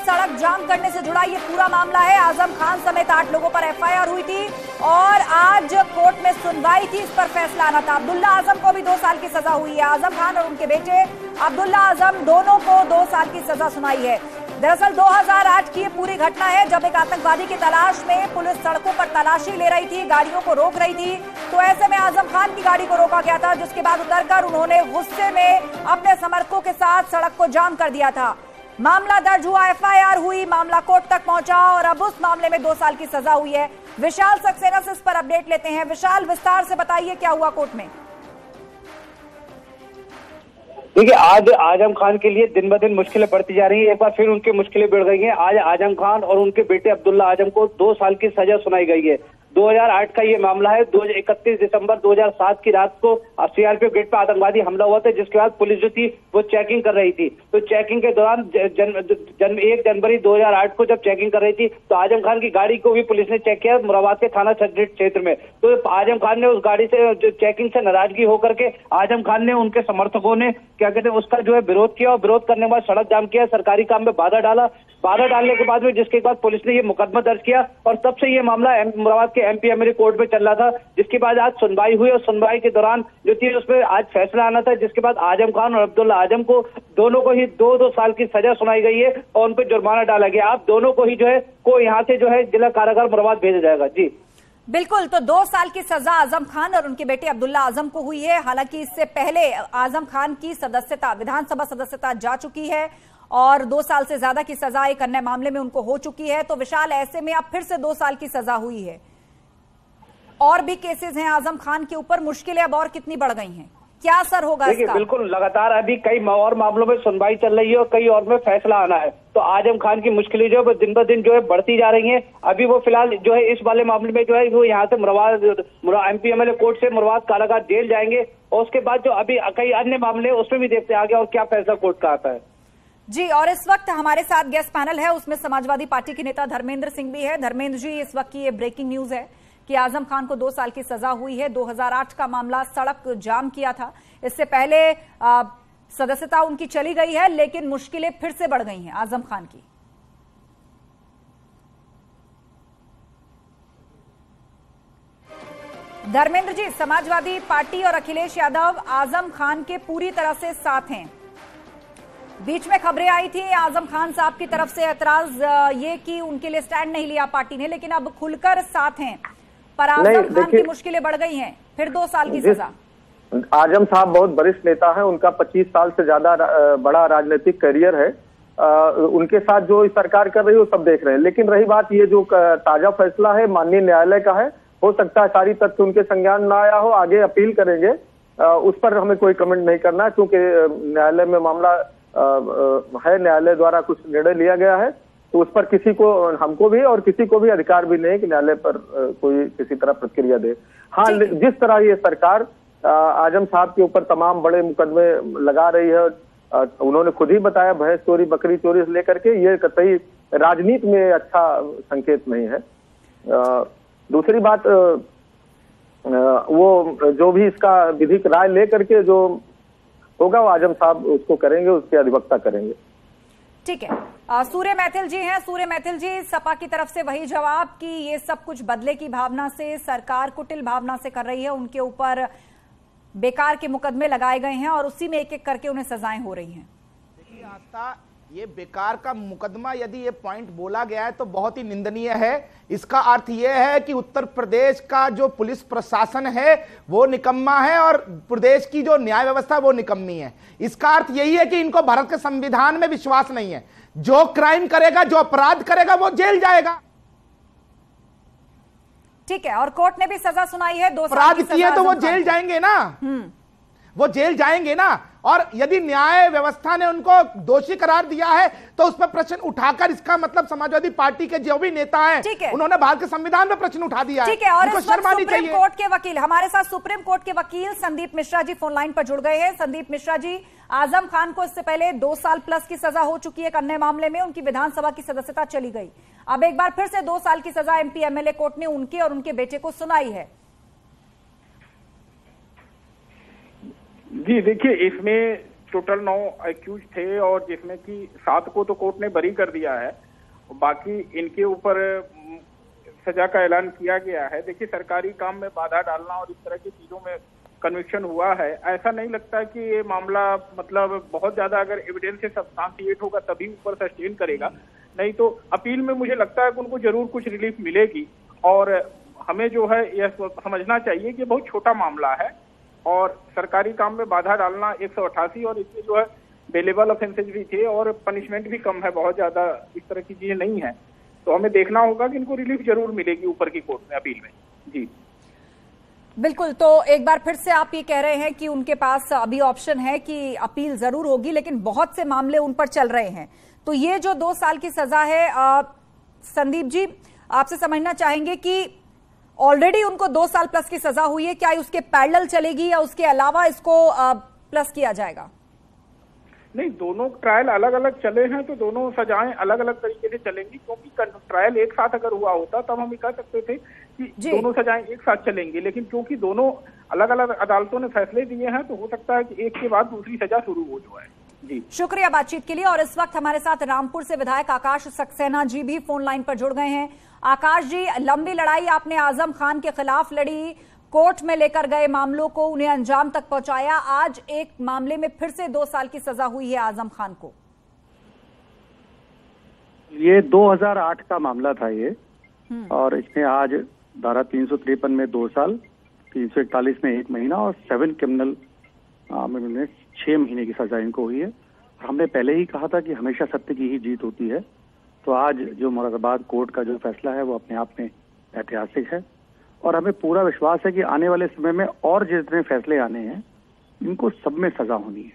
सड़क जाम करने से जुड़ा ये पूरा मामला है। आजम खान समेत 8 लोगों पर एफआईआर हुई थी और आज कोर्ट में सुनवाई थी, इस पर फैसला आना था। अब्दुल्ला आजम को भी 2 साल की सजा हुई है। आजम खान और उनके बेटे अब्दुल्ला आजम दोनों को 2 साल की सजा सुनाई है। दरअसल 2008 की ये पूरी घटना है, जब एक आतंकवादी की तलाश में पुलिस सड़कों पर तलाशी ले रही थी, गाड़ियों को रोक रही थी, तो ऐसे में आजम खान की गाड़ी को रोका गया था, जिसके बाद उतरकर उन्होंने गुस्से में अपने समर्थकों के साथ सड़क को जाम कर दिया था। मामला दर्ज हुआ, एफआईआर हुई, मामला कोर्ट तक पहुंचा और अब उस मामले में 2 साल की सजा हुई है। विशाल सक्सेना से इस पर अपडेट लेते हैं। विशाल, विस्तार से बताइए क्या हुआ कोर्ट में। देखिए, आज आजम खान के लिए दिन ब दिन मुश्किलें बढ़ती जा रही हैं। एक बार फिर उनकी मुश्किलें बढ़ गई हैं। आज आजम खान और उनके बेटे अब्दुल्ला आजम को 2 साल की सजा सुनाई गई है। 2008 का ये मामला है। 31 दिसंबर 2007 की रात को सीआरपीएफ गेट पर आतंकवादी हमला हुआ था, जिसके बाद पुलिस जो थी वो चेकिंग कर रही थी। तो चेकिंग के दौरान 1 जनवरी 2008 को जब चेकिंग कर रही थी तो आजम खान की गाड़ी को भी पुलिस ने चेक किया मुराबाद के थाना क्षेत्र में। तो आजम खान ने उस गाड़ी से चेकिंग से नाराजगी होकर के आजम खान ने, उनके समर्थकों ने क्या कहते हैं उसका जो है विरोध किया और विरोध करने के बाद सड़क जाम किया, सरकारी काम में बाधा डालने के बाद में जिसके बाद पुलिस ने ये मुकदमा दर्ज किया और तब से ये मामला मुराबाद के एमपी एमएलए कोर्ट में चल रहा था, जिसके बाद आज सुनवाई हुई और सुनवाई के दौरान जो थी उसमें आज फैसला आना था, जिसके बाद आजम खान और अब्दुल्ला आजम को दोनों को ही 2-2 साल की सजा सुनाई गई है और उन पर जुर्माना डाला गया। आप दोनों को ही जो है को यहाँ से जो है जिला कारागार मुराबाद भेजा जाएगा। जी बिल्कुल, तो 2 साल की सजा आजम खान और उनके बेटे अब्दुल्ला आजम को हुई है। हालांकि इससे पहले आजम खान की सदस्यता, विधानसभा सदस्यता जा चुकी है और 2 साल से ज्यादा की सजा एक अन्य मामले में उनको हो चुकी है। तो विशाल, ऐसे में अब फिर से 2 साल की सजा हुई है, और भी केसेस हैं आजम खान के ऊपर, मुश्किलें अब और कितनी बढ़ गई हैं, क्या असर होगा इसका? देखिए, बिल्कुल लगातार अभी कई और मामलों में सुनवाई चल रही है और कई और में फैसला आना है। तो आजम खान की मुश्किलें जो है दिन ब दिन जो है बढ़ती जा रही हैं। अभी वो फिलहाल जो है इस वाले मामले में जो है वो यहाँ से मुराबाद एमपी एमएलए कोर्ट से मुराबाद कारागार जेल जाएंगे और उसके बाद जो अभी कई अन्य मामले उसमें भी देखते आगे और क्या फैसला कोर्ट का आता है। जी, और इस वक्त हमारे साथ गेस्ट पैनल है, उसमें समाजवादी पार्टी के नेता धर्मेंद्र सिंह भी है। धर्मेंद्र जी, इस वक्त की ये ब्रेकिंग न्यूज है कि आजम खान को 2 साल की सजा हुई है। 2008 का मामला, सड़क जाम किया था, इससे पहले सदस्यता उनकी चली गई है, लेकिन मुश्किलें फिर से बढ़ गई हैं आजम खान की। धर्मेंद्र जी, समाजवादी पार्टी और अखिलेश यादव आजम खान के पूरी तरह से साथ हैं। बीच में खबरें आई थी आजम खान साहब की तरफ से एतराज ये कि उनके लिए स्टैंड नहीं लिया पार्टी ने, लेकिन अब खुलकर साथ हैं, पर आजम खान की मुश्किलें बढ़ गई हैं, फिर 2 साल की सजा। आजम साहब बहुत वरिष्ठ नेता हैं, उनका 25 साल से ज्यादा बड़ा राजनीतिक करियर है। उनके साथ जो सरकार कर रही है वो सब देख रहे हैं। लेकिन रही बात ये जो ताजा फैसला है माननीय न्यायालय का है, हो सकता है सारी तथ्य उनके संज्ञान में आया हो, आगे अपील करेंगे, उस पर हमें कोई कमेंट नहीं करना, क्योंकि न्यायालय में मामला है, न्यायालय द्वारा कुछ निर्णय लिया गया है, तो उस पर किसी को, हमको भी और किसी को भी अधिकार भी नहीं कि न्यायालय पर कोई किसी तरह प्रतिक्रिया दे। हाँ, जिस तरह ये सरकार आजम साहब के ऊपर तमाम बड़े मुकदमे लगा रही है, उन्होंने खुद ही बताया भैंस चोरी बकरी चोरी से लेकर के, ये कतई राजनीति में अच्छा संकेत नहीं है। दूसरी बात, वो जो भी इसका विधिक राय लेकर के जो होगा वो आजम साहब उसको करेंगे, उसकी अधिवक्ता करेंगे। ठीक है, सूर्य मैथिल जी हैं। सूर्य मैथिल जी, सपा की तरफ से वही जवाब कि ये सब कुछ बदले की भावना से, सरकार कुटिल भावना से कर रही है, उनके ऊपर बेकार के मुकदमे लगाए गए हैं और उसी में एक एक करके उन्हें सजाएं हो रही हैं। देखिए आस्था, ये बेकार का मुकदमा यदि ये पॉइंट बोला गया है तो बहुत ही निंदनीय है। इसका अर्थ ये है कि उत्तर प्रदेश का जो पुलिस प्रशासन है वो निकम्मा है और प्रदेश की जो न्याय व्यवस्था वो निकम्मी है। इसका अर्थ यही है कि इनको भारत के संविधान में विश्वास नहीं है। जो क्राइम करेगा, जो अपराध करेगा, वो जेल जाएगा। ठीक है, और कोर्ट ने भी सजा सुनाई है, 2 साल अपराध की सजा किए तो वो आजम खान जेल जाएंगे ना, वो जेल जाएंगे ना। और यदि न्याय व्यवस्था ने उनको दोषी करार दिया है तो उस पर प्रश्न उठाकर, इसका मतलब समाजवादी पार्टी के जो भी नेता हैं उन्होंने भारत के संविधान में प्रश्न उठा दिया है। ठीक है, और इस वक्त सुप्रीम कोर्ट के वकील हमारे साथ, सुप्रीम कोर्ट के वकील संदीप मिश्रा जी फोन लाइन पर जुड़ गए हैं। संदीप मिश्रा जी, आजम खान को इससे पहले 2 साल प्लस की सजा हो चुकी है, एक अन्य मामले में उनकी विधानसभा की सदस्यता चली गई, अब एक बार फिर से 2 साल की सजा एमपी एमएलए कोर्ट ने उनके और उनके बेटे को सुनाई है। जी देखिए, इसमें टोटल 9 एक्यूज थे और जिसमें कि 7 को तो कोर्ट ने बरी कर दिया है, बाकी इनके ऊपर सजा का ऐलान किया गया है। देखिए, सरकारी काम में बाधा डालना और इस तरह की चीजों में कन्विक्शन हुआ है, ऐसा नहीं लगता कि ये मामला मतलब बहुत ज्यादा अगर एविडेंस से सब्सटेंशिएट होगा तभी ऊपर सस्टेन करेगा, नहीं तो अपील में मुझे लगता है कि उनको जरूर कुछ रिलीफ मिलेगी। और हमें जो है यह समझना चाहिए कि बहुत छोटा मामला है और सरकारी काम में बाधा डालना 188 और इसमें जो है बेलेबल ऑफेंसेज भी थे और पनिशमेंट भी कम है, बहुत ज्यादा इस तरह की चीजें नहीं है। तो हमें देखना होगा कि इनको रिलीफ जरूर मिलेगी ऊपर की कोर्ट में अपील में। जी बिल्कुल, तो एक बार फिर से आप ये कह रहे हैं कि उनके पास अभी ऑप्शन है कि अपील जरूर होगी, लेकिन बहुत से मामले उन पर चल रहे हैं। तो ये जो 2 साल की सजा है, संदीप जी आपसे समझना चाहेंगे कि ऑलरेडी उनको 2 साल प्लस की सजा हुई है, क्या उसके पैरेलल चलेगी या उसके अलावा इसको प्लस किया जाएगा? नहीं, दोनों ट्रायल अलग अलग चले हैं तो दोनों सजाएं अलग अलग तरीके से चलेंगी, क्योंकि ट्रायल एक साथ अगर हुआ होता तब हम ये कह सकते थे कि दोनों सजाएं एक साथ चलेंगी, लेकिन क्योंकि दोनों अलग अलग अदालतों ने फैसले दिए हैं तो हो सकता है कि एक के बाद दूसरी सजा शुरू हो जाए। जी शुक्रिया बातचीत के लिए। और इस वक्त हमारे साथ रामपुर से विधायक आकाश सक्सेना जी भी फोन लाइन पर जुड़ गए हैं। आकाश जी, लंबी लड़ाई आपने आजम खान के खिलाफ लड़ी, कोर्ट में लेकर गए मामलों को, उन्हें अंजाम तक पहुंचाया, आज एक मामले में फिर से 2 साल की सजा हुई है आजम खान को। ये 2008 का मामला था ये, और इसमें आज धारा 353 में 2 साल, 341 में 1 महीना और 7 क्रिमिनल में 6 महीने की सजा इनको हुई है। हमने पहले ही कहा था कि हमेशा सत्य की ही जीत होती है, तो आज जो मुरादाबाद कोर्ट का जो फैसला है वो अपने आप में ऐतिहासिक है और हमें पूरा विश्वास है कि आने वाले समय में और जितने फैसले आने हैं इनको सब में सजा होनी है,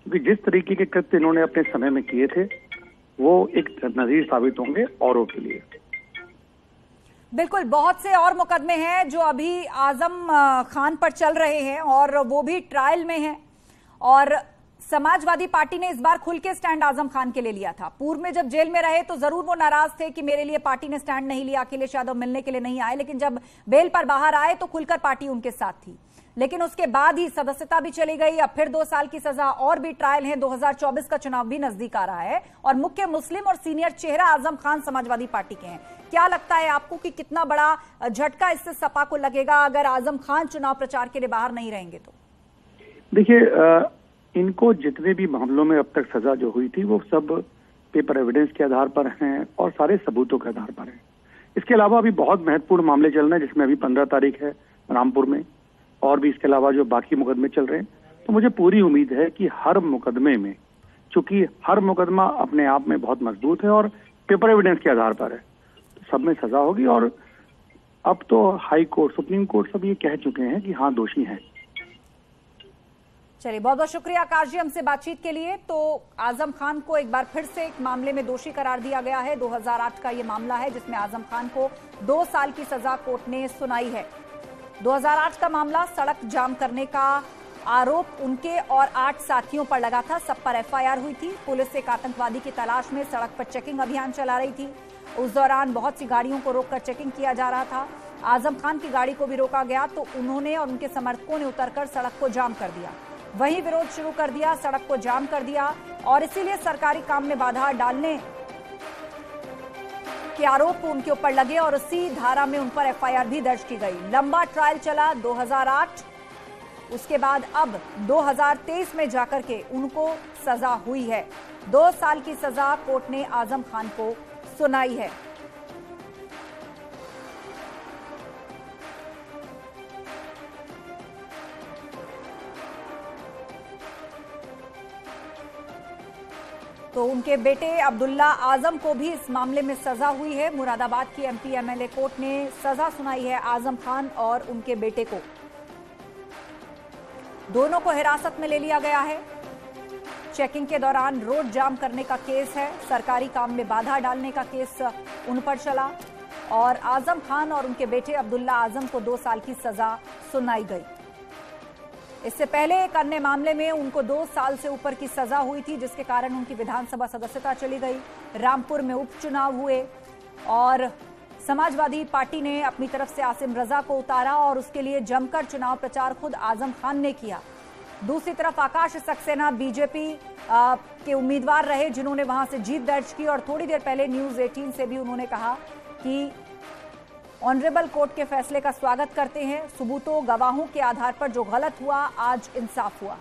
क्योंकि जिस तरीके के कृत्य इन्होंने अपने समय में किए थे वो एक नजीर साबित होंगे औरों के लिए। बिल्कुल, बहुत से और मुकदमे हैं जो अभी आजम खान पर चल रहे हैं और वो भी ट्रायल में हैं, और समाजवादी पार्टी ने इस बार खुल के स्टैंड आजम खान के लिए लिया था। पूर्व में जब जेल में रहे तो जरूर वो नाराज थे कि मेरे लिए पार्टी ने स्टैंड नहीं लिया, अखिलेश यादव मिलने के लिए नहीं आए, लेकिन जब बेल पर बाहर आए तो खुलकर पार्टी उनके साथ थी। लेकिन उसके बाद ही सदस्यता भी चली गई, अब फिर 2 साल की सजा और भी ट्रायल है, 2024 का चुनाव भी नजदीक आ रहा है और मुख्य मुस्लिम और सीनियर चेहरा आजम खान समाजवादी पार्टी के हैं। क्या लगता है आपको कि कितना बड़ा झटका इससे सपा को लगेगा अगर आजम खान चुनाव प्रचार के लिए बाहर नहीं रहेंगे तो? देखिए, इनको जितने भी मामलों में अब तक सजा जो हुई थी वो सब पेपर एविडेंस के आधार पर हैं और सारे सबूतों के आधार पर हैं। इसके अलावा अभी बहुत महत्वपूर्ण मामले चल रहे हैं, जिसमें अभी 15 तारीख है रामपुर में, और भी इसके अलावा जो बाकी मुकदमे चल रहे हैं। तो मुझे पूरी उम्मीद है कि हर मुकदमे में, चूंकि हर मुकदमा अपने आप में बहुत मजबूत है और पेपर एविडेंस के आधार पर है, तो सब में सजा होगी। और अब तो हाई कोर्ट, सुप्रीम कोर्ट सब ये कह चुके हैं कि हाँ दोषी हैं। चलिए, बहुत बहुत शुक्रिया आकाश जी हमसे बातचीत के लिए। तो आजम खान को एक बार फिर से एक मामले में दोषी करार दिया गया है। 2008 का ये मामला है जिसमें आजम खान को 2 साल की सजा कोर्ट ने सुनाई है। 2008 का मामला, सड़क जाम करने का आरोप उनके और 8 साथियों पर लगा था। सब पर एफआईआर हुई थी। पुलिस एक आतंकवादी की तलाश में सड़क पर चेकिंग अभियान चला रही थी। उस दौरान बहुत सी गाड़ियों को रोककर चेकिंग किया जा रहा था। आजम खान की गाड़ी को भी रोका गया तो उन्होंने और उनके समर्थकों ने उतरकर सड़क को जाम कर दिया, वहीं विरोध शुरू कर दिया, सड़क को जाम कर दिया और इसीलिए सरकारी काम में बाधा डालने के आरोप उनके ऊपर लगे और उसी धारा में उन पर एफआईआर भी दर्ज की गई। लंबा ट्रायल चला 2008, उसके बाद अब 2023 में जाकर के उनको सजा हुई है। 2 साल की सजा कोर्ट ने आजम खान को सुनाई है। तो उनके बेटे अब्दुल्ला आजम को भी इस मामले में सजा हुई है। मुरादाबाद की एमपी एमएलए कोर्ट ने सजा सुनाई है आजम खान और उनके बेटे को। दोनों को हिरासत में ले लिया गया है। चेकिंग के दौरान रोड जाम करने का केस है, सरकारी काम में बाधा डालने का केस उन पर चला और आजम खान और उनके बेटे अब्दुल्ला आजम को 2 साल की सजा सुनाई गई। इससे पहले एक अन्य मामले में उनको 2 साल से ऊपर की सजा हुई थी, जिसके कारण उनकी विधानसभा सदस्यता चली गई। रामपुर में उपचुनाव हुए और समाजवादी पार्टी ने अपनी तरफ से आसिम रजा को उतारा और उसके लिए जमकर चुनाव प्रचार खुद आजम खान ने किया। दूसरी तरफ आकाश सक्सेना बीजेपी के उम्मीदवार रहे जिन्होंने वहां से जीत दर्ज की, और थोड़ी देर पहले न्यूज 18 से भी उन्होंने कहा कि ऑनरेबल कोर्ट के फैसले का स्वागत करते हैं। सबूतों गवाहों के आधार पर जो गलत हुआ आज इंसाफ हुआ।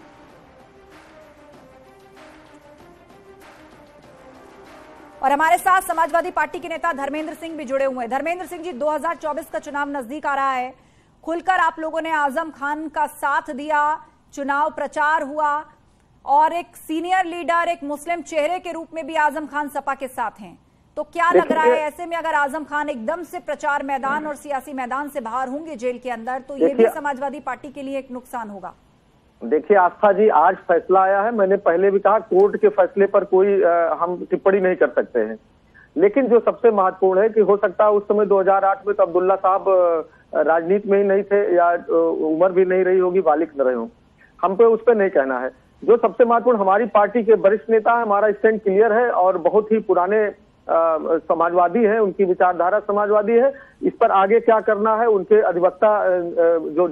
और हमारे साथ समाजवादी पार्टी के नेता धर्मेंद्र सिंह भी जुड़े हुए हैं। धर्मेंद्र सिंह जी, 2024 का चुनाव नजदीक आ रहा है, खुलकर आप लोगों ने आजम खान का साथ दिया, चुनाव प्रचार हुआ और एक सीनियर लीडर, एक मुस्लिम चेहरे के रूप में भी आजम खान सपा के साथ हैं, तो क्या लग रहा है ऐसे में अगर आजम खान एकदम से प्रचार मैदान और सियासी मैदान से बाहर होंगे जेल के अंदर, तो ये भी समाजवादी पार्टी के लिए एक नुकसान होगा? देखिए आस्था जी, आज फैसला आया है। मैंने पहले भी कहा कोर्ट के फैसले पर कोई हम टिप्पणी नहीं कर सकते हैं, लेकिन जो सबसे महत्वपूर्ण है कि हो सकता है उस समय 2008 में तो अब्दुल्ला साहब राजनीति में ही नहीं थे या उम्र भी नहीं रही होगी, बालिग न रहे हो, हम पे उस पर नहीं कहना है। जो सबसे महत्वपूर्ण, हमारी पार्टी के वरिष्ठ नेता है, हमारा स्टैंड क्लियर है और बहुत ही पुराने समाजवादी है, उनकी विचारधारा समाजवादी है। इस पर आगे क्या करना है उनके अधिवक्ता जो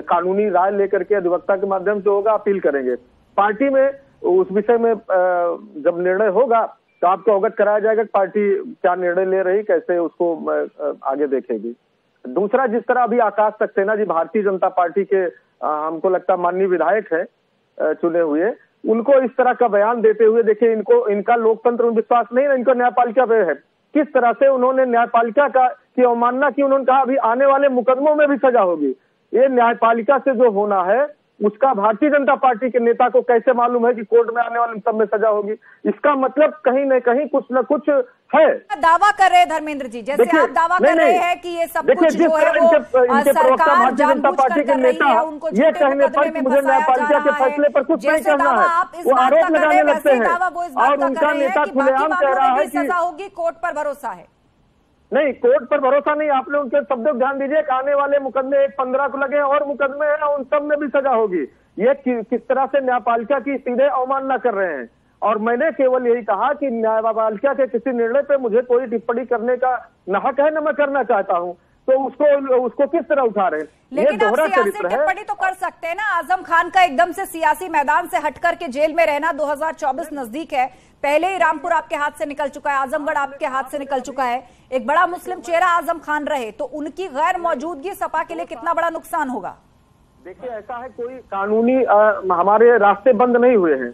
कानूनी राय लेकर के अधिवक्ता के माध्यम से होगा, अपील करेंगे। पार्टी में उस विषय में जब निर्णय होगा तो आपको अवगत कराया जाएगा कि पार्टी क्या निर्णय ले रही, कैसे उसको आगे देखेगी। दूसरा, जिस तरह अभी आकाश सक्सेना जी भारतीय जनता पार्टी के हमको लगता माननीय विधायक है चुने हुए, उनको इस तरह का बयान देते हुए, देखिए इनका लोकतंत्र में विश्वास नहीं है, इनको न्यायपालिका पे है। किस तरह से उन्होंने न्यायपालिका की अवमानना की, उन्होंने कहा अभी आने वाले मुकदमों में भी सजा होगी। ये न्यायपालिका से जो होना है उसका भारतीय जनता पार्टी के नेता को कैसे मालूम है कि कोर्ट में आने वाले सब में सजा होगी? इसका मतलब कहीं न कहीं कुछ न कुछ है। दावा कर रहे हैं धर्मेंद्र जी, जैसे आप दावा कर रहे हैं कि ये सब कुछ जो है वो सरकार जानबूझकर कर रही है, उनको ये कहने पर कि मुझे न्यायपालिका के फैसले पर कुछ नहीं करना है, वो आरोप लगाने लगते हैं और उनका नेता खुलेआम कह रहा है कि सजा होगी, कोर्ट पर भरोसा है। नहीं, कोर्ट पर भरोसा नहीं। आपने उनके शब्दों को ध्यान दीजिए, आने वाले मुकदमे 15 को लगे और मुकदमे हैं, उन सब में भी सजा होगी। ये किस तरह से न्यायपालिका की सीधे अवमानना कर रहे हैं। और मैंने केवल यही कहा कि न्यायपालिका के किसी निर्णय पे मुझे कोई टिप्पणी करने का न हक है, न मैं करना चाहता हूँ, तो उसको किस तरह उठा रहे हैं? लेकिन आप सियासी टिप्पणी तो कर सकते हैं ना। आजम खान का एकदम से सियासी मैदान से हटकर के जेल में रहना, 2024 नजदीक है, पहले ही रामपुर आपके हाथ से निकल चुका है, आजमगढ़ आपके हाथ से निकल चुका है, एक बड़ा मुस्लिम चेहरा आजम खान रहे, तो उनकी गैर मौजूदगी सपा के लिए कितना बड़ा नुकसान होगा? देखिए ऐसा है, कोई कानूनी हमारे रास्ते बंद नहीं हुए हैं,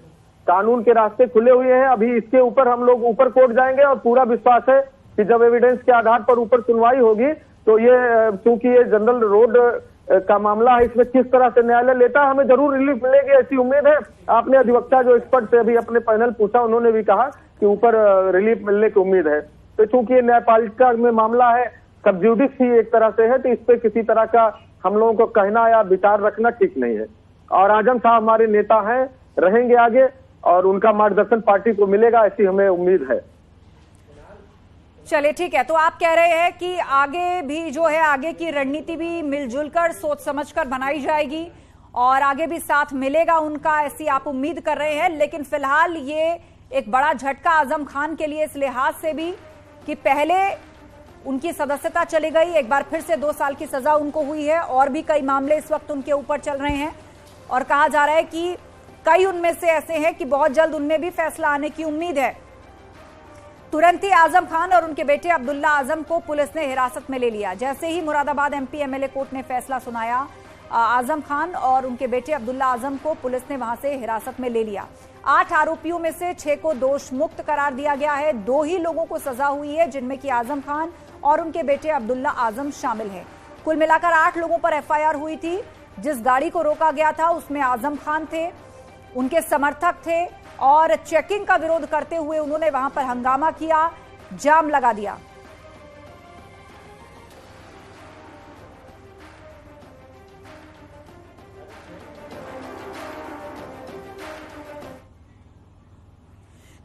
कानून के रास्ते खुले हुए हैं। अभी इसके ऊपर हम लोग ऊपर कोर्ट जाएंगे और पूरा विश्वास है कि जब एविडेंस के आधार पर ऊपर सुनवाई होगी तो ये क्योंकि ये जनरल रोड का मामला है, इसमें किस तरह से न्यायालय लेता है, हमें जरूर रिलीफ मिलेगी, ऐसी उम्मीद है। आपने अधिवक्ता जो एक्सपर्ट से अभी अपने पैनल पूछा, उन्होंने भी कहा कि ऊपर रिलीफ मिलने की उम्मीद है। तो चूंकि ये न्यायपालिका में मामला है, सब जुडिस ही एक तरह से है, तो इस पे किसी तरह का हम लोगों को कहना या विचार रखना ठीक नहीं है। और आजम साहब हमारे नेता हैं, रहेंगे आगे और उनका मार्गदर्शन पार्टी को मिलेगा, ऐसी हमें उम्मीद है। चलिए ठीक है, तो आप कह रहे हैं कि आगे भी जो है, आगे की रणनीति भी मिलजुल कर सोच समझकर बनाई जाएगी और आगे भी साथ मिलेगा उनका, ऐसी आप उम्मीद कर रहे हैं। लेकिन फिलहाल ये एक बड़ा झटका आजम खान के लिए इस लिहाज से भी कि पहले उनकी सदस्यता चली गई, एक बार फिर से 2 साल की सजा उनको हुई है और भी कई मामले इस वक्त उनके ऊपर चल रहे हैं और कहा जा रहा है कि कई उनमें से ऐसे हैं कि बहुत जल्द उनमें भी फैसला आने की उम्मीद है। तुरंत ही आजम खान और उनके बेटे अब्दुल्ला आजम को पुलिस ने हिरासत में ले लिया। जैसे ही मुरादाबाद एमपी एमएलए कोर्ट ने फैसला सुनाया, आजम खान और उनके बेटे अब्दुल्ला आजम को पुलिस ने वहां से हिरासत में ले लिया। 8 आरोपियों में से 6 को दोष मुक्त करार दिया गया है। 2 ही लोगों को सजा हुई है, जिनमें कि आजम खान और उनके बेटे अब्दुल्ला आजम शामिल हैं। कुल मिलाकर 8 लोगों पर एफआईआर हुई थी। जिस गाड़ी को रोका गया था उसमें आजम खान थे, उनके समर्थक थे और चेकिंग का विरोध करते हुए उन्होंने वहां पर हंगामा किया, जाम लगा दिया।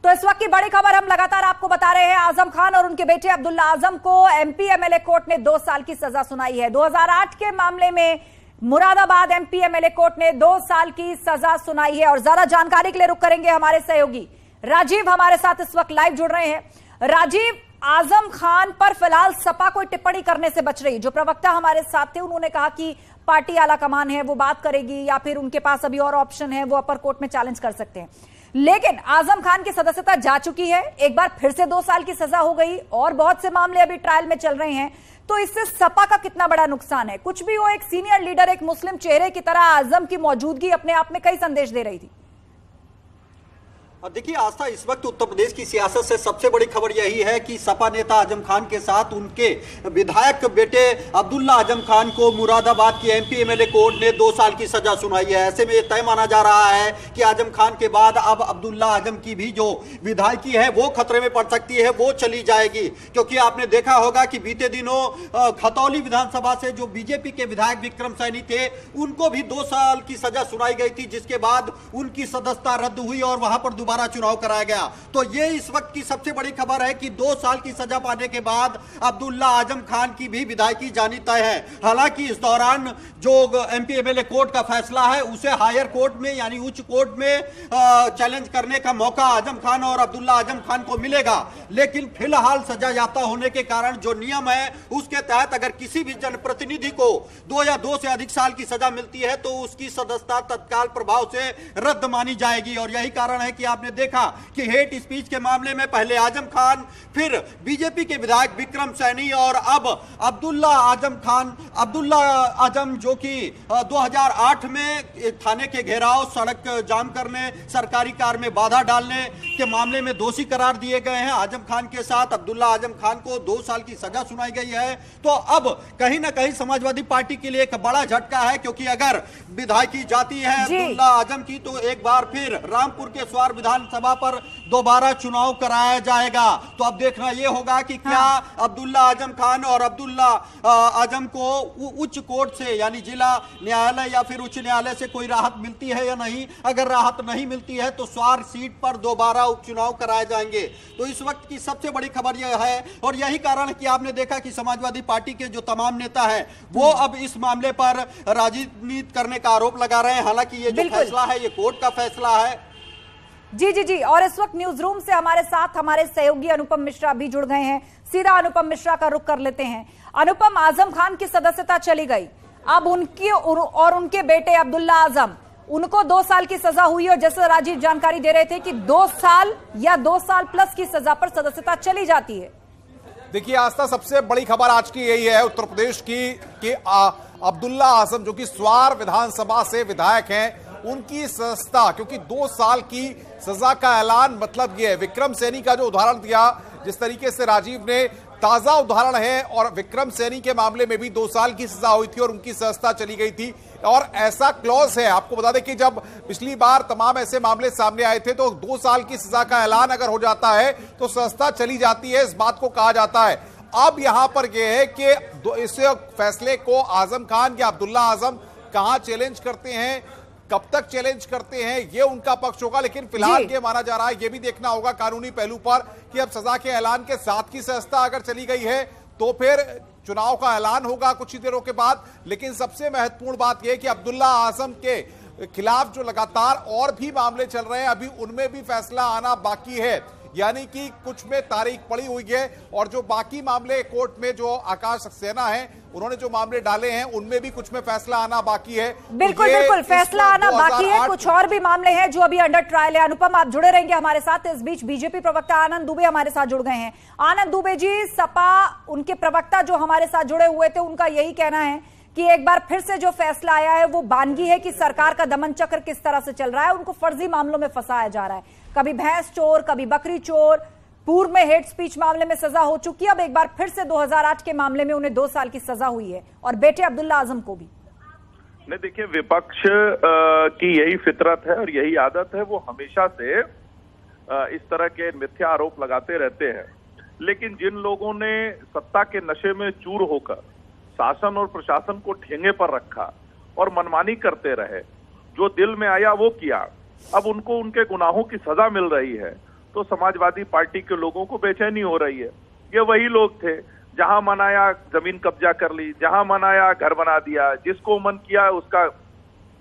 तो इस वक्त की बड़ी खबर हम लगातार आपको बता रहे हैं, आजम खान और उनके बेटे अब्दुल्ला आजम को एमपी एमएलए कोर्ट ने 2 साल की सजा सुनाई है। 2008 के मामले में मुरादाबाद एमपी एमएलए कोर्ट ने 2 साल की सजा सुनाई है। और ज्यादा जानकारी के लिए रुक करेंगे हमारे सहयोगी राजीव, हमारे साथ इस वक्त लाइव जुड़ रहे हैं। राजीव, आजम खान पर फिलहाल सपा कोई टिप्पणी करने से बच रही। जो प्रवक्ता हमारे साथ थे उन्होंने कहा कि पार्टी आला कमान है, वो बात करेगी, या फिर उनके पास अभी और ऑप्शन है, वो अपर कोर्ट में चैलेंज कर सकते हैं। लेकिन आजम खान की सदस्यता जा चुकी है, एक बार फिर से 2 साल की सजा हो गई और बहुत से मामले अभी ट्रायल में चल रहे हैं। तो इससे सपा का कितना बड़ा नुकसान है? कुछ भी हो, एक सीनियर लीडर, एक मुस्लिम चेहरे की तरह आजम की मौजूदगी अपने आप में कई संदेश दे रही थी। देखिए आस्था, इस वक्त उत्तर प्रदेश की सियासत से सबसे बड़ी खबर यही है कि सपा नेता आजम खान के साथ उनके विधायक बेटे अब्दुल्ला आजम खान को मुरादाबाद की एमपी एमएलए कोर्ट ने 2 साल की सजा सुनाई है। ऐसे में यह तय माना जा रहा है कि आजम खान के बाद अब अब्दुल्ला आजम की भी जो विधायकी है वो खतरे में पड़ सकती है, वो चली जाएगी। क्योंकि आपने देखा होगा कि बीते दिनों खतौली विधानसभा से जो बीजेपी के विधायक विक्रम सैनी थे उनको भी 2 साल की सजा सुनाई गई थी, जिसके बाद उनकी सदस्यता रद्द हुई और वहां पर दोबारा चुनाव कराया गया। तो ये इस वक्त की सबसे बड़ी खबर है कि 2 साल की सजा पाने के बाद अब्दुल्ला आजम खान की भी विधायकी जानी तय है। हालांकि इस दौरान जो एमपी एमएलए कोर्ट का फैसला है उसे हायर कोर्ट में यानी उच्च कोर्ट में चैलेंज करने का मौका आजम खान और अब्दुल्ला आजम खान को मिलेगा। लेकिन फिलहाल सजा याफ्ता होने के कारण जो नियम है उसके तहत अगर किसी भी जनप्रतिनिधि को 2 या 2 से अधिक साल की सजा मिलती है तो उसकी सदस्यता तत्काल प्रभाव से रद्द मानी जाएगी। और यही कारण है कि आपने देखा कि हेट स्पीच के मामले में पहले आजम खान, फिर बीजेपी के विधायक विक्रम सैनी और अब अब्दुल्ला आजम जो कि 2008 में थाने के घेराव, सड़क जाम करने, सरकारी कार में बाधा डालने के मामले में दोषी करार दिए गए हैं। आजम खान के साथ अब्दुल्ला आजम खान को 2 साल की सजा सुनाई गई है। तो अब कहीं ना कहीं समाजवादी पार्टी के लिए एक बड़ा झटका है, क्योंकि अगर विधायकी जाती है अब्दुल्ला आजम की तो एक बार फिर रामपुर के स्वार विधानसभा पर दोबारा चुनाव कराया जाएगा। तो अब देखना यह होगा कि क्या अब्दुल्ला आजम खान और अब्दुल्ला आजम को उच्च कोर्ट से यानी जिला न्यायालय या फिर उच्च न्यायालय से कोई राहत मिलती है या नहीं। अगर राहत नहीं मिलती है तो स्वार सीट पर दोबारा उपचुनाव कराए जाएंगे। तो इस वक्त की सबसे बड़ी खबर यह है और यही कारण है कि आपने देखा कि समाजवादी पार्टी के जो तमाम नेता है वो अब इस मामले पर राजनीति करने का आरोप लगा रहे हैं। हालांकि ये जो फैसला है ये कोर्ट का फैसला है। जी। और इस वक्त न्यूज रूम से हमारे साथ हमारे सहयोगी अनुपम मिश्रा भी जुड़ गए हैं। सीधा अनुपम मिश्रा का रुख कर लेते हैं। अनुपम, आजम खान की सदस्यता चली गई, अब उनकी और उनके बेटे अब्दुल्ला आजम, उनको 2 साल की सजा हुई और जैसे राजीव जानकारी दे रहे थे कि 2 साल या 2 साल प्लस की सजा पर सदस्यता चली जाती है। देखिए आस्था, सबसे बड़ी खबर आज की यही है उत्तर प्रदेश की कि अब्दुल्ला आजम जो कि स्वार विधानसभा से विधायक हैं उनकी सजा, क्योंकि 2 साल की सजा का ऐलान, मतलब यह है विक्रम सैनी का जो उदाहरण दिया, जिस तरीके से राजीव ने ताजा उदाहरण है, और विक्रम सैनी के मामले में भी 2 साल की सजा हुई थी और उनकी सजा चली गई थी। और ऐसा क्लॉज है, आपको बता दें कि जब पिछली बार तमाम ऐसे मामले सामने आए थे तो 2 साल की सजा का ऐलान अगर हो जाता है तो सजा चली जाती है, इस बात को कहा जाता है। अब यहां पर यह है कि इस फैसले को आजम खान या अब्दुल्ला आजम कहां चैलेंज करते हैं, कब तक चैलेंज करते हैं, ये उनका पक्ष होगा। लेकिन फिलहाल ये माना जा रहा है, ये भी देखना होगा कानूनी पहलू पर कि अब सजा के ऐलान के साथ की सजा अगर चली गई है तो फिर चुनाव का ऐलान होगा कुछ ही देरों के बाद। लेकिन सबसे महत्वपूर्ण बात यह कि अब्दुल्ला आजम के खिलाफ जो लगातार और भी मामले चल रहे हैं, अभी उनमें भी फैसला आना बाकी है। यानी कि कुछ में तारीख पड़ी हुई है और जो बाकी मामले कोर्ट में जो आकाश सक्सेना है उन्होंने जो मामले डाले हैं उनमें भी कुछ में फैसला आना बाकी है। बिल्कुल फैसला आना बाकी है। कुछ और भी मामले हैं जो अभी अंडर ट्रायल है। अनुपम, आप जुड़े रहेंगे हमारे साथ। इस बीच बीजेपी प्रवक्ता आनंद दुबे हमारे साथ जुड़ गए हैं। आनंद दुबे जी, सपा, उनके प्रवक्ता जो हमारे साथ जुड़े हुए थे, उनका यही कहना है कि एक बार फिर से जो फैसला आया है वो बानगी है कि सरकार का दमन चक्र किस तरह से चल रहा है। उनको फर्जी मामलों में फंसाया जा रहा है, कभी भैंस चोर, कभी बकरी चोर, पूर्व में हेट स्पीच मामले में सजा हो चुकी है, अब एक बार फिर से 2008 के मामले में उन्हें 2 साल की सजा हुई है और बेटे अब्दुल्ला आजम को भी। नहीं, देखिए, विपक्ष की यही फितरत है और यही आदत है, वो हमेशा से इस तरह के मिथ्या आरोप लगाते रहते हैं। लेकिन जिन लोगों ने सत्ता के नशे में चूर होकर शासन और प्रशासन को ठेंगे पर रखा और मनमानी करते रहे, जो दिल में आया वो किया, अब उनको उनके गुनाहों की सजा मिल रही है तो समाजवादी पार्टी के लोगों को बेचैनी हो रही है। ये वही लोग थे, जहां मन आया जमीन कब्जा कर ली, जहां मन आया घर बना दिया, जिसको मन किया उसका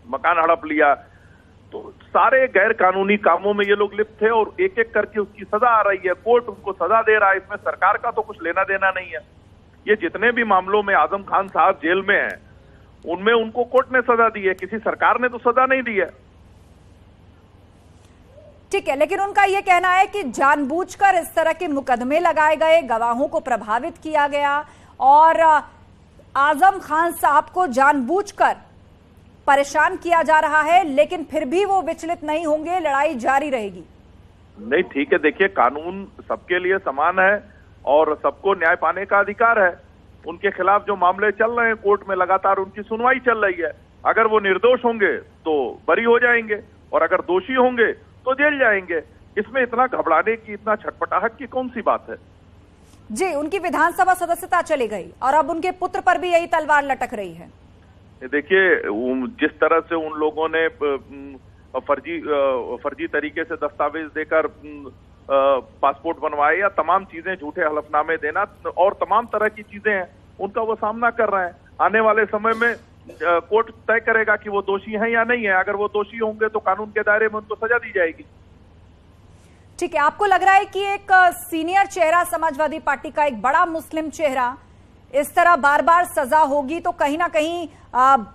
मकान हड़प लिया। तो सारे गैर कानूनी कामों में ये लोग लिप्त थे और एक एक करके उसकी सजा आ रही है, कोर्ट उनको सजा दे रहा है, इसमें सरकार का तो कुछ लेना देना नहीं है। ये जितने भी मामलों में आजम खान साहब जेल में हैं, उनमें उनको कोर्ट ने सजा दी है, किसी सरकार ने तो सजा नहीं दी है। ठीक है, लेकिन उनका यह कहना है कि जानबूझकर इस तरह के मुकदमे लगाए गए, गवाहों को प्रभावित किया गया और आजम खान साहब को जानबूझकर परेशान किया जा रहा है, लेकिन फिर भी वो विचलित नहीं होंगे, लड़ाई जारी रहेगी। नहीं, ठीक है, देखिए कानून सबके लिए समान है और सबको न्याय पाने का अधिकार है। उनके खिलाफ जो मामले चल रहे हैं कोर्ट में, लगातार उनकी सुनवाई चल रही है। अगर वो निर्दोष होंगे तो बरी हो जाएंगे और अगर दोषी होंगे तो जेल जाएंगे। इसमें इतना घबराने की, इतना छटपटाहट की कौन सी बात है? जी, उनकी विधानसभा सदस्यता चली गई और अब उनके पुत्र पर भी यही तलवार लटक रही है। देखिए, जिस तरह से उन लोगों ने फर्जी तरीके से दस्तावेज देकर पासपोर्ट बनवाए या तमाम चीजें, झूठे हलफनामे देना और तमाम तरह की चीजें हैं, उनका वो सामना कर रहे हैं। आने वाले समय में कोर्ट तय करेगा कि वो दोषी हैं या नहीं है। अगर वो दोषी होंगे तो कानून के दायरे में उनको सजा दी जाएगी। ठीक है, आपको लग रहा है कि एक सीनियर चेहरा समाजवादी पार्टी का, एक बड़ा मुस्लिम चेहरा, इस तरह बार बार सजा होगी तो कहीं ना कहीं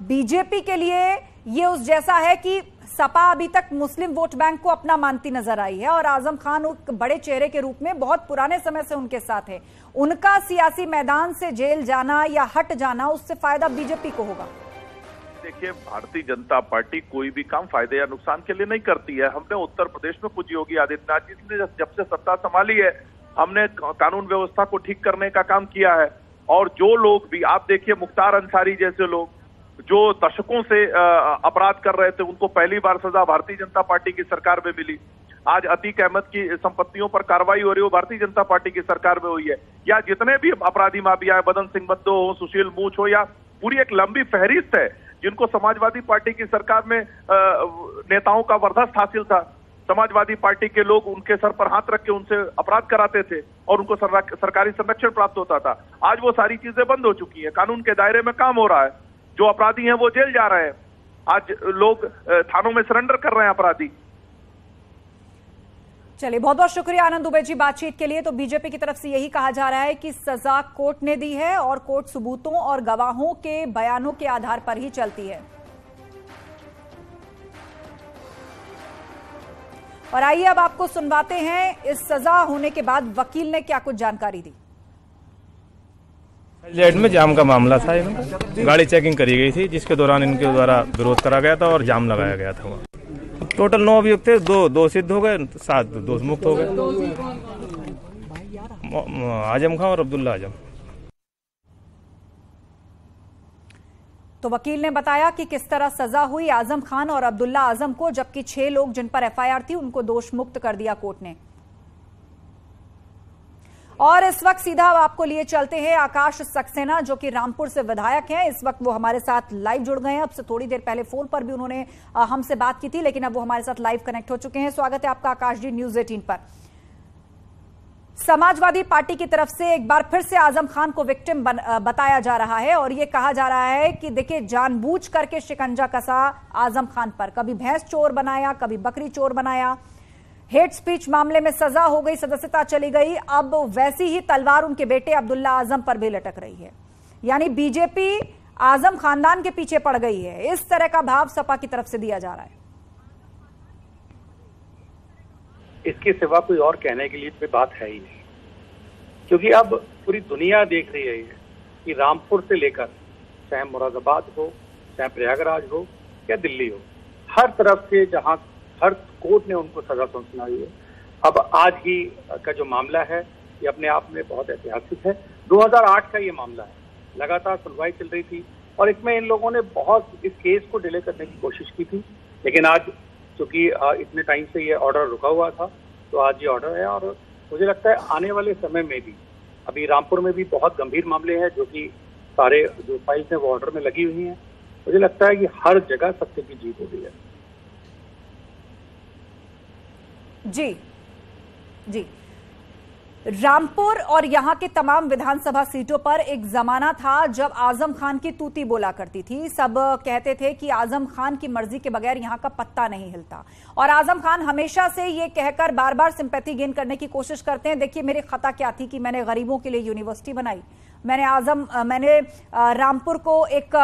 बीजेपी के लिए ये उस जैसा है कि सपा अभी तक मुस्लिम वोट बैंक को अपना मानती नजर आई है और आजम खान एक बड़े चेहरे के रूप में बहुत पुराने समय से उनके साथ है। उनका सियासी मैदान से जेल जाना या हट जाना, उससे फायदा बीजेपी को होगा। देखिए, भारतीय जनता पार्टी कोई भी काम फायदे या नुकसान के लिए नहीं करती है। हमने उत्तर प्रदेश में पूज्य योगी आदित्यनाथ जी ने जब से सत्ता संभाली है, हमने कानून व्यवस्था को ठीक करने का काम किया है। और जो लोग भी, आप देखिए मुख्तार अंसारी जैसे लोग जो दशकों से अपराध कर रहे थे, उनको पहली बार सजा भारतीय जनता पार्टी की सरकार में मिली। आज अतीक अहमद की संपत्तियों पर कार्रवाई हो रही है, वो भारतीय जनता पार्टी की सरकार में हुई है। या जितने भी अपराधी माफिया है, बदन सिंह बद्दो हो, सुशील मूछ हो, या पूरी एक लंबी फहरिस्त है जिनको समाजवादी पार्टी की सरकार में नेताओं का बर्दाश्त हासिल था। समाजवादी पार्टी के लोग उनके सर पर हाथ रख के उनसे अपराध कराते थे और उनको सरकारी संरक्षण प्राप्त होता था। आज वो सारी चीजें बंद हो चुकी है, कानून के दायरे में काम हो रहा है। जो अपराधी हैं वो जेल जा रहे हैं। आज लोग थानों में सरेंडर कर रहे हैं अपराधी। चलिए, बहुत बहुत शुक्रिया आनंद दुबे जी बातचीत के लिए। तो बीजेपी की तरफ से यही कहा जा रहा है कि सजा कोर्ट ने दी है और कोर्ट सबूतों और गवाहों के बयानों के आधार पर ही चलती है। और आइए अब आपको सुनवाते हैं इस सजा होने के बाद वकील ने क्या कुछ जानकारी दी। जेड में जाम का मामला था, गाड़ी चेकिंग करी गई थी जिसके दौरान इनके द्वारा विरोध करा गया था और जाम लगाया गया था। टोटल 9 अभियुक्त थे, दो सिद्ध हो गए, 7 दोष मुक्त हो गए, आजम खान और अब्दुल्ला आजम। तो वकील ने बताया कि किस तरह सजा हुई आजम खान और अब्दुल्ला आजम को, जबकि 6 लोग जिन पर एफआईआर थी उनको दोष मुक्त कर दिया कोर्ट ने। और इस वक्त सीधा आपको लिए चलते हैं आकाश सक्सेना, जो कि रामपुर से विधायक हैं। इस वक्त वो हमारे साथ लाइव जुड़ गए हैं। अब से थोड़ी देर पहले फोन पर भी उन्होंने हमसे बात की थी, लेकिन अब वो हमारे साथ लाइव कनेक्ट हो चुके हैं। स्वागत है आपका आकाश जी न्यूज़ 18 पर। समाजवादी पार्टी की तरफ से एक बार फिर से आजम खान को विक्टिम बताया जा रहा है और ये कहा जा रहा है कि देखिए, जानबूझ करके शिकंजा कसा आजम खान पर, कभी भैंस चोर बनाया, कभी बकरी चोर बनाया। हेट स्पीच मामले में सजा हो गई, सदस्यता चली गई, अब वैसी ही तलवार उनके बेटे अब्दुल्ला आजम पर भी लटक रही है। यानी बीजेपी आजम खानदान के पीछे पड़ गई है, इस तरह का भाव सपा की तरफ से दिया जा रहा है। इसके सिवा कोई और कहने के लिए कोई बात है ही नहीं, क्योंकि अब पूरी दुनिया देख रही है कि रामपुर से लेकर चाहे मुरादाबाद हो, चाहे प्रयागराज हो या दिल्ली हो, हर तरफ से जहां हर कोर्ट ने उनको सजा सुनाई है। अब आज ही का जो मामला है ये अपने आप में बहुत ऐतिहासिक है। 2008 का ये मामला है, लगातार सुनवाई चल रही थी और इसमें इन लोगों ने बहुत इस केस को डिले करने की कोशिश की थी, लेकिन आज चूंकि इतने टाइम से ये ऑर्डर रुका हुआ था तो आज ये ऑर्डर है। और मुझे लगता है आने वाले समय में भी, अभी रामपुर में भी बहुत गंभीर मामले हैं जो कि सारे जो फाइल्स हैं वो ऑर्डर में लगी हुई हैं। मुझे लगता है कि हर जगह सत्य की जीत हो रही है। जी जी, रामपुर और यहां के तमाम विधानसभा सीटों पर एक जमाना था जब आजम खान की तूती बोला करती थी। सब कहते थे कि आजम खान की मर्जी के बगैर यहां का पत्ता नहीं हिलता, और आजम खान हमेशा से ये कहकर बार बार सिंपैथी गेन करने की कोशिश करते हैं, देखिए मेरी खता क्या थी कि मैंने गरीबों के लिए यूनिवर्सिटी बनाई, मैंने रामपुर को एक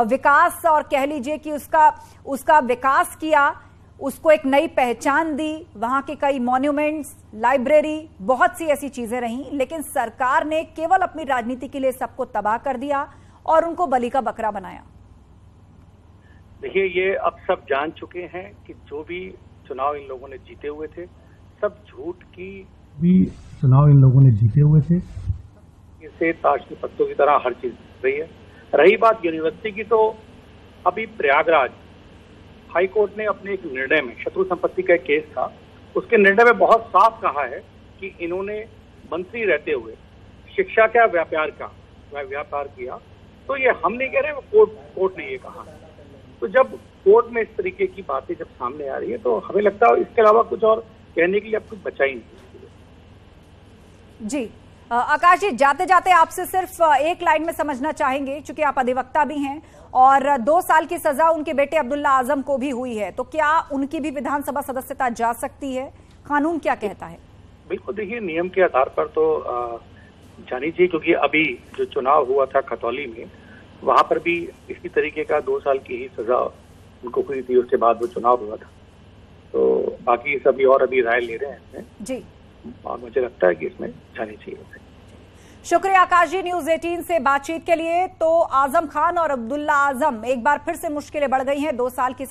विकास और कह लीजिए कि उसका विकास किया, उसको एक नई पहचान दी, वहां के कई मॉन्यूमेंट्स, लाइब्रेरी, बहुत सी ऐसी चीजें रहीं, लेकिन सरकार ने केवल अपनी राजनीति के लिए सबको तबाह कर दिया और उनको बलि का बकरा बनाया। देखिए, ये अब सब जान चुके हैं कि जो भी चुनाव इन लोगों ने जीते हुए थे, सब झूठ की इससे ताश के पत्तों की तरह हर चीज रही है। रही बात यूनिवर्सिटी की, तो अभी प्रयागराज हाई कोर्ट ने अपने एक निर्णय में, शत्रु संपत्ति का एक केस था, उसके निर्णय में बहुत साफ कहा है कि इन्होंने मंत्री रहते हुए शिक्षा का व्यापार किया। तो ये हम नहीं कह रहे, वो कोर्ट ने ये कहा। तो जब कोर्ट में इस तरीके की बातें जब सामने आ रही है, तो हमें लगता है इसके अलावा कुछ और कहने के लिए अब कुछ बचा ही नहीं। जी आकाश जी, जाते जाते आपसे सिर्फ एक लाइन में समझना चाहेंगे, चूंकि आप अधिवक्ता भी हैं और 2 साल की सजा उनके बेटे अब्दुल्ला आजम को भी हुई है, तो क्या उनकी भी विधानसभा सदस्यता जा सकती है? कानून क्या कहता है? बिल्कुल, देखिए नियम के आधार पर तो जानी चाहिए, क्योंकि अभी जो चुनाव हुआ था खतौली में, वहां पर भी इसी तरीके का 2 साल की ही सजा उनको हुई थी, उसके बाद वो चुनाव हुआ था। तो बाकी सभी और अभी राय ले रहे हैं इसमें जी, और मुझे लगता है कि इसमें जानी चाहिए। शुक्रिया आकाश जी न्यूज़ 18 से बातचीत के लिए। तो आजम खान और अब्दुल्ला आजम एक बार फिर से मुश्किलें बढ़ गई हैं। 2 साल की